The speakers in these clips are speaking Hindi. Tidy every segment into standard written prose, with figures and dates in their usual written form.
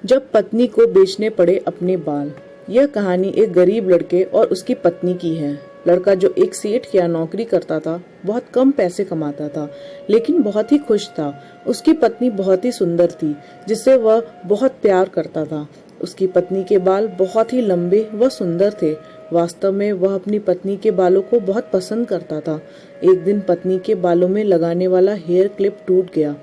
जब पत्नी को बेचने पड़े अपने बाल। यह कहानी एक गरीब लड़के और उसकी पत्नी की है। लड़का जो एक सेठ की नौकरी करता था, बहुत कम पैसे कमाता था, लेकिन बहुत ही खुश था। उसकी पत्नी बहुत ही सुंदर थी, जिससे वह बहुत प्यार करता था। उसकी पत्नी के बाल बहुत ही लंबे व सुंदर थे। वास्तव में वह अपनी पत्नी के बालों को बहुत पसंद करता था। एक दिन पत्नी के बालों में लगाने वाला हेयर क्लिप टूट गया।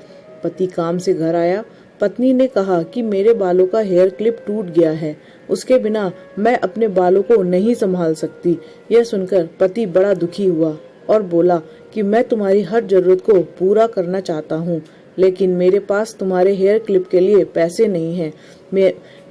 पति काम से घर आया। पत्नी ने कहा कि मेरे बालों का हेयर क्लिप टूट गया है, उसके बिना मैं अपने बालों को नहीं संभाल सकती। यह सुनकर पति बड़ा दुखी हुआ और बोला कि मैं तुम्हारी हर जरूरत को पूरा करना चाहता हूँ, लेकिन मेरे पास तुम्हारे हेयर क्लिप के लिए पैसे नहीं हैं।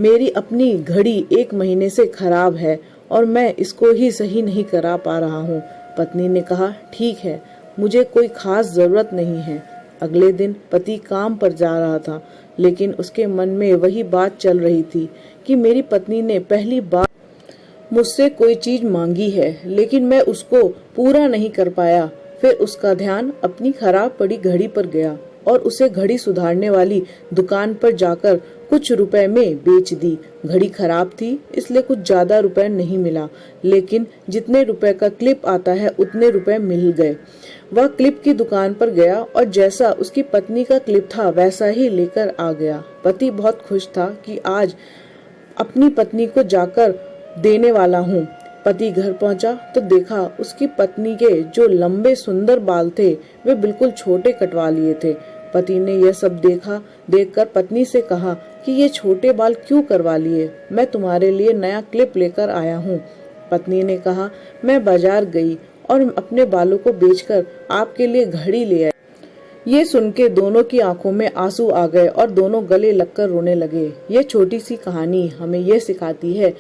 मेरी अपनी घड़ी 1 महीने से खराब है और मैं इसको ही सही नहीं करा पा रहा हूँ। पत्नी ने कहा, ठीक है, मुझे कोई खास जरूरत नहीं है। अगले दिन पति काम पर जा रहा था, लेकिन उसके मन में वही बात चल रही थी कि मेरी पत्नी ने पहली बार मुझसे कोई चीज मांगी है, लेकिन मैं उसको पूरा नहीं कर पाया। फिर उसका ध्यान अपनी खराब पड़ी घड़ी पर गया और उसे घड़ी सुधारने वाली दुकान पर जाकर कुछ रुपए में बेच दी। घड़ी खराब थी, इसलिए कुछ ज्यादा रुपए नहीं मिला, लेकिन जितने रुपए का क्लिप आता है उतने रुपए मिल गए। वह क्लिप की दुकान पर गया और जैसा उसकी पत्नी का क्लिप था वैसा ही लेकर आ गया। पति बहुत खुश था कि आज अपनी पत्नी को जाकर देने वाला हूँ। पति घर पहुंचा तो देखा उसकी पत्नी के जो लंबे सुंदर बाल थे वे बिल्कुल छोटे कटवा लिए थे। पति ने यह सब देखकर पत्नी से कहा कि ये छोटे बाल क्यों करवा लिए? मैं तुम्हारे लिए नया क्लिप लेकर आया हूँ। पत्नी ने कहा, मैं बाजार गई और अपने बालों को बेचकर आपके लिए घड़ी ले आई। ये सुन के दोनों की आंखों में आंसू आ गए और दोनों गले लगकर रोने लगे। ये छोटी सी कहानी हमें ये सिखाती है,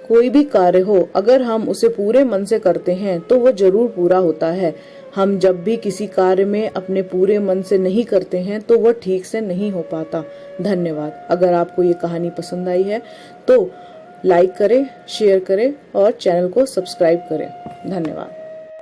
कोई भी कार्य हो, अगर हम उसे पूरे मन से करते हैं तो वो जरूर पूरा होता है। हम जब भी किसी कार्य में अपने पूरे मन से नहीं करते हैं तो वह ठीक से नहीं हो पाता। धन्यवाद। अगर आपको ये कहानी पसंद आई है तो लाइक करें, शेयर करें और चैनल को सब्सक्राइब करें। धन्यवाद।